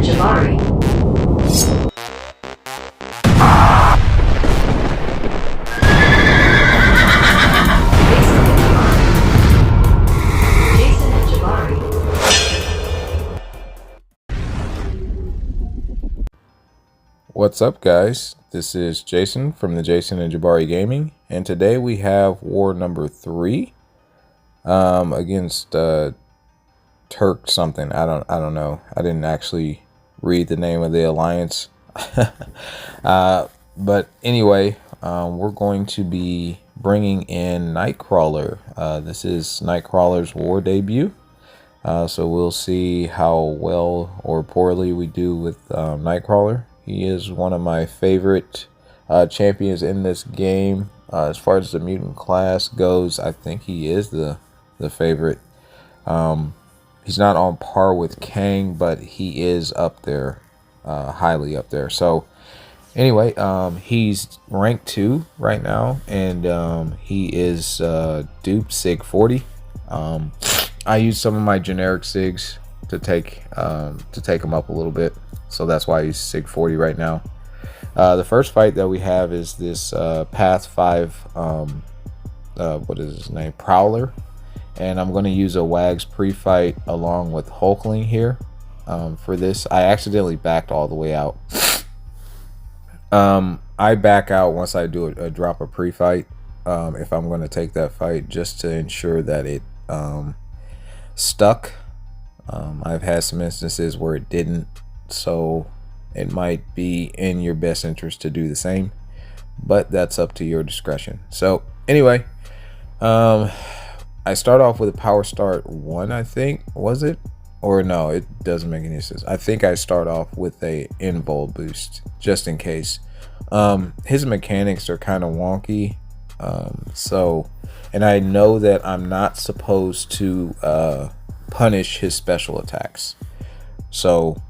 Jason&Jabari. What's up, guys? This is Jason from the Jason and Jabari Gaming, and today we have war number 3 against Turk something. I don't know. I didn't actually read the name of the alliance. But anyway, we're going to be bringing in Nightcrawler. This is Nightcrawlers War Debut. So we'll see how well or poorly we do with Nightcrawler. He is one of my favorite champions in this game. As far as the mutant class goes, I think he is the favorite. He's not on par with Kang, but he is up there, highly up there. So anyway, he's rank 2 right now, and he is dupe Sig 40. I use some of my generic Sigs to take him up a little bit, so that's why he's Sig 40 right now. The first fight that we have is this Path 5, what is his name, Prowler, and I'm going to use a Wags pre-fight along with Hulkling here. For this, I accidentally backed all the way out. I back out once I do a drop a pre-fight if I'm going to take that fight, just to ensure that it stuck. I've had some instances where it didn't, so it might be in your best interest to do the same, but that's up to your discretion. So anyway, I start off with a power start 1, I think, was it? Or no, it doesn't make any sense. I think I start off with a invul boost just in case. His mechanics are kind of wonky, and I know that I'm not supposed to punish his special attacks. So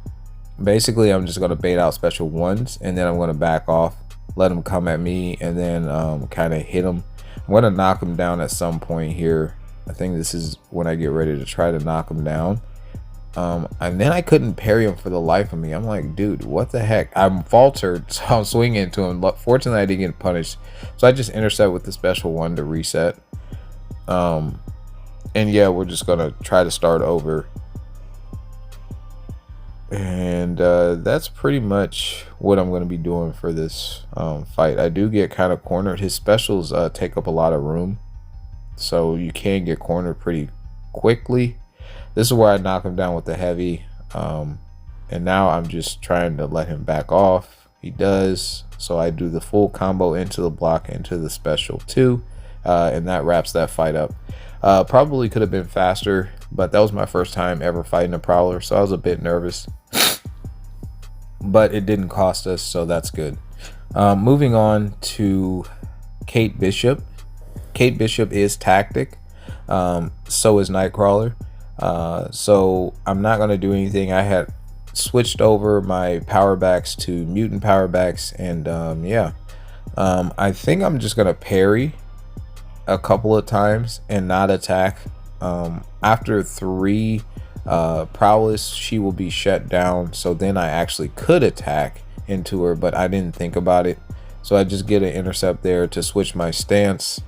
basically I'm just going to bait out special 1s, and then I'm going to back off, let him come at me, and then kind of hit him. I'm going to knock him down at some point here. I think this is when I get ready to try to knock him down. And then I couldn't parry him for the life of me. I'm like, dude, what the heck? I'm faltered, so I'm swinging into him. Fortunately, I didn't get punished, so I just intercept with the special 1 to reset. And yeah, we're just gonna try to start over, and that's pretty much what I'm gonna be doing for this fight. I do get kind of cornered. His specials take up a lot of room, so you can get cornered pretty quickly. This is where I knock him down with the heavy, and now I'm just trying to let him back off. He does, so I do the full combo into the block, into the special 2, and that wraps that fight up. Probably could have been faster, but that was my first time ever fighting a Prowler, so I was a bit nervous, but it didn't cost us, so that's good. Moving on to Kate Bishop. Kate Bishop is tactic, so is Nightcrawler. So I'm not going to do anything. I had switched over my power backs to mutant power backs, and yeah, I think I'm just going to parry a couple of times and not attack. After 3 prowess, she will be shut down, so then I actually could attack into her, but I didn't think about it, so I just get an intercept there to switch my stance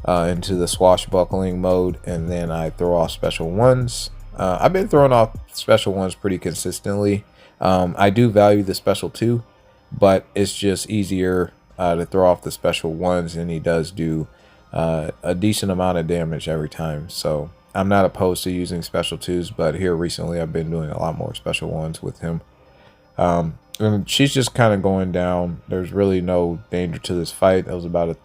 into the swashbuckling mode, and then I throw off special 1s. I've been throwing off special 1s pretty consistently. I do value the special 2, but it's just easier to throw off the special 1s, and he does do a decent amount of damage every time. So I'm not opposed to using special 2s, but here recently I've been doing a lot more special 1s with him. And she's just kind of going down. There's really no danger to this fight. That was about a,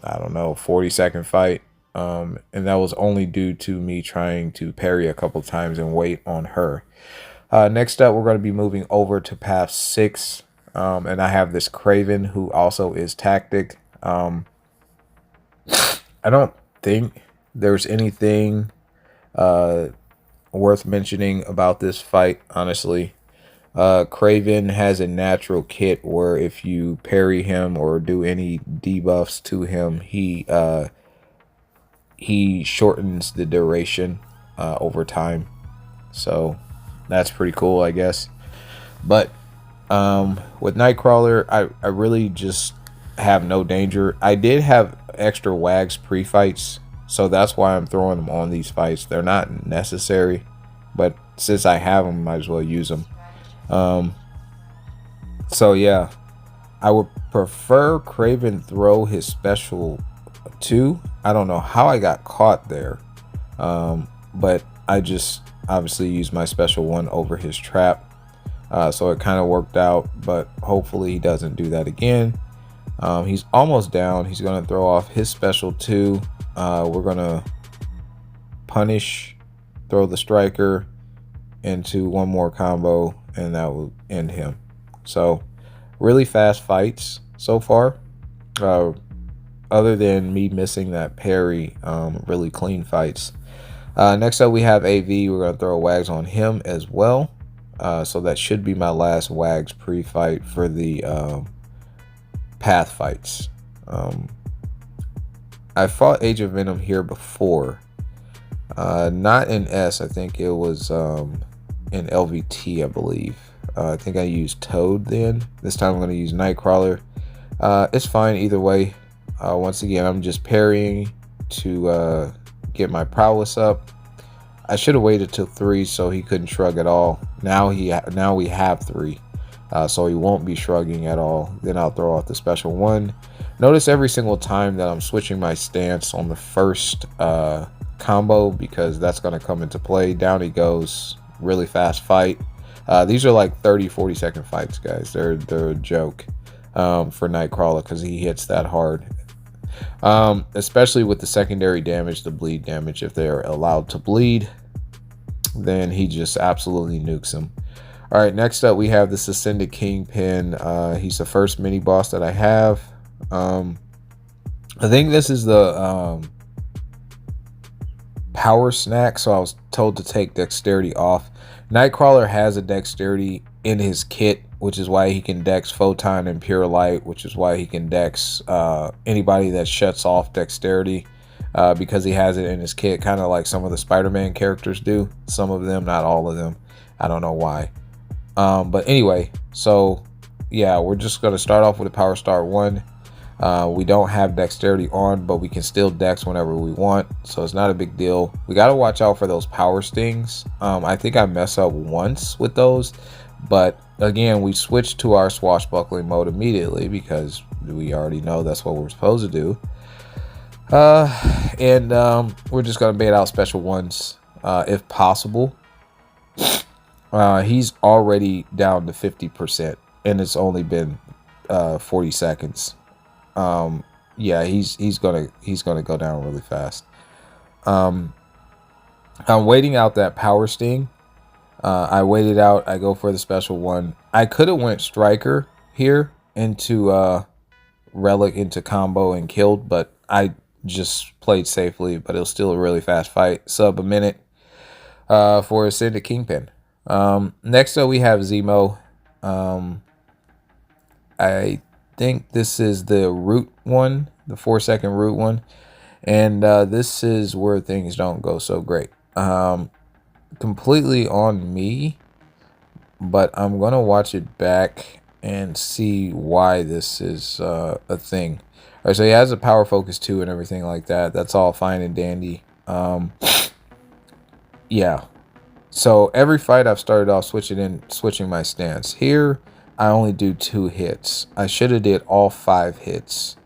I don't know, 40-second fight, and that was only due to me trying to parry a couple times and wait on her. Next up, we're going to be moving over to Path 6, and I have this Craven, who also is tactic. I don't think there's anything worth mentioning about this fight, honestly. Craven has a natural kit where if you parry him or do any debuffs to him, he shortens the duration over time. So that's pretty cool, I guess. But with Nightcrawler, I really just have no danger. I did have extra wags pre-fights, so that's why I'm throwing them on these fights. They're not necessary, but since I have them, might as well use them. Um, so yeah, I would prefer Craven throw his special too. I don't know how I got caught there, but I just obviously used my special one over his trap. So it kind of worked out, but hopefully he doesn't do that again. He's almost down. He's going to throw off his special too. We're going to punish, throw the striker into one more combo, and that will end him. So really fast fights so far. Other than me missing that parry, really clean fights. Next up we have AV. We're going to throw wags on him as well. So that should be my last wags pre-fight for the path fights. I fought Age of Venom here before. Not in S. I think it was in LVT, I believe. I think I used Toad then. This time I'm going to use Nightcrawler. It's fine either way. Once again, I'm just parrying to get my prowess up. I should have waited till 3 so he couldn't shrug at all. Now we have 3, so he won't be shrugging at all. Then I'll throw off the special one. Notice every single time that I'm switching my stance on the first combo, because that's going to come into play. Down he goes. Really fast fight. These are like 30-40 second fights, guys. They're a joke for Nightcrawler because he hits that hard. Especially with the secondary damage, the bleed damage. If they're allowed to bleed, then he just absolutely nukes him. All right, next up we have this Ascended Kingpin. He's the first mini boss that I have. I think this is the power snack, so I was told to take dexterity off. Nightcrawler has a dexterity in his kit, which is why he can dex Photon and Pure Light, which is why he can dex anybody that shuts off dexterity, because he has it in his kit, kind of like some of the Spider-Man characters do. Some of them, not all of them. I don't know why. But anyway, so yeah, we're just going to start off with a Power Star 1. We don't have dexterity on, but we can still dex whenever we want, so it's not a big deal. We got to watch out for those power stings. I think I mess up once with those, but again, we switched to our swashbuckling mode immediately because we already know that's what we're supposed to do. And we're just going to bait out special ones if possible. He's already down to 50%, and it's only been 40 seconds. Yeah, he's gonna go down really fast. I'm waiting out that power sting. I waited out. I go for the special one. I could have went striker here into relic into combo and killed, but I just played safely. But it was still a really fast fight. Sub a minute for Ascended Kingpin. Next up we have Zemo. I think this is the root one, the 4-second root one, and this is where things don't go so great. Completely on me, but I'm gonna watch it back and see why this is a thing. All right, so he has a power focus too and everything like that. That's all fine and dandy. Yeah, so every fight I've started off switching my stance. Here I only do 2 hits. I should have did all 5 hits.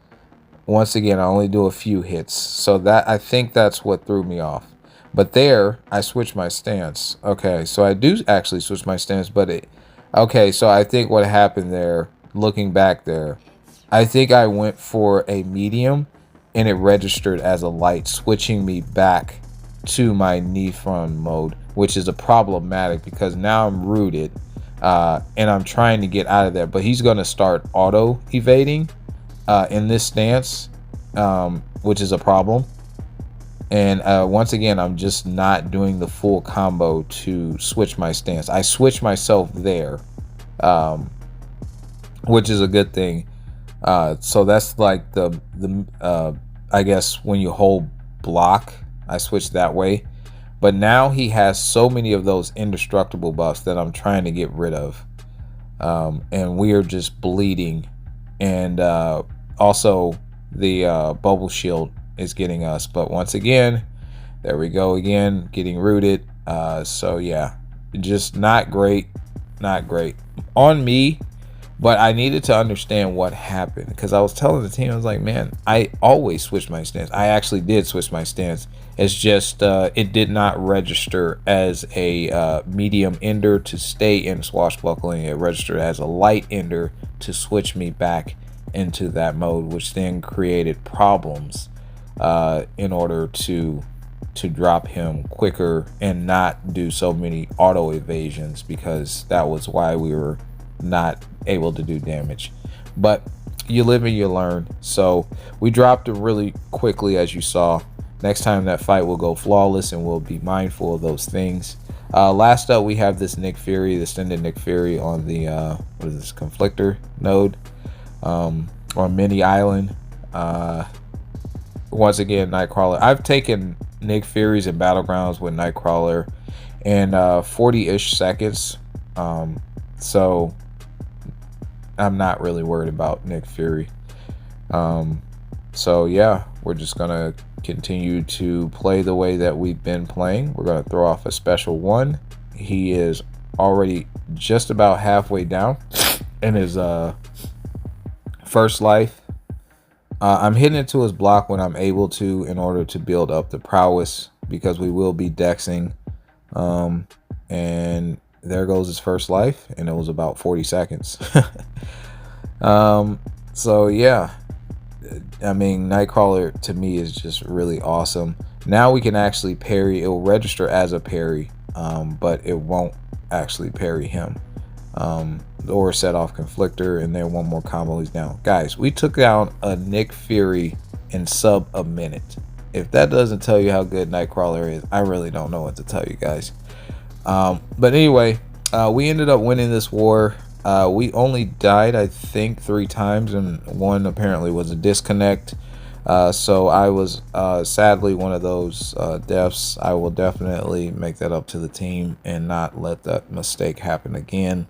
Once again, I only do a few hits. So that, I think that's what threw me off. But there, I switched my stance. Okay, so I do actually switch my stance, but okay, so I think what happened there, looking back there, I think I went for a medium and it registered as a light, switching me back to my Nephron mode, which is a problematic because now I'm rooted. And I'm trying to get out of there, but he's going to start auto evading in this stance, which is a problem. And once again, I'm just not doing the full combo to switch my stance. I switch myself there, which is a good thing. So that's like the I guess when you hold block, I switch that way. But now he has so many of those indestructible buffs that I'm trying to get rid of. and we are just bleeding. And also the bubble shield is getting us. But once again, there we go again, getting rooted. So yeah, just not great, not great on me. But I needed to understand what happened, because I was telling the team, I was like, man, I always switch my stance. I actually did switch my stance. It's just it did not register as a medium ender to stay in swashbuckling. It registered as a light ender to switch me back into that mode, which then created problems in order to drop him quicker and not do so many auto evasions, because that was why we were not able to do damage. But you live and you learn. So we dropped it really quickly, as you saw. Next time that fight will go flawless, and we'll be mindful of those things. Last up, we have this Nick Fury, the extended Nick Fury on the what is this, conflictor node, on Mini Island. Once again, Nightcrawler. I've taken Nick Fury's in Battlegrounds with Nightcrawler in 40-ish seconds. So I'm not really worried about Nick Fury. So yeah, we're just gonna continue to play the way that we've been playing. We're gonna throw off a special one. He is already just about halfway down in his first life. I'm hitting into his block when I'm able to, in order to build up the prowess, because we will be dexing. And there goes his first life, and it was about 40 seconds. So yeah, I mean, Nightcrawler to me is just really awesome. Now we can actually parry. It will register as a parry, but it won't actually parry him, or set off conflictor, and then one more combo, he's down. Guys, we took down a Nick Fury in sub a minute. If that doesn't tell you how good Nightcrawler is, I really don't know what to tell you guys. But anyway, we ended up winning this war. We only died, I think, 3 times, and one apparently was a disconnect. So I was sadly one of those deaths. I will definitely make that up to the team and not let that mistake happen again.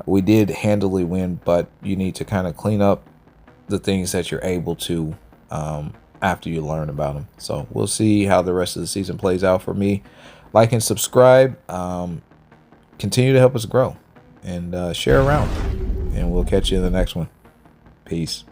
We did handily win, but you need to kind of clean up the things that you're able to after you learn about them. So we'll see how the rest of the season plays out for me. Like and subscribe. Continue to help us grow, and share around, and we'll catch you in the next one. Peace.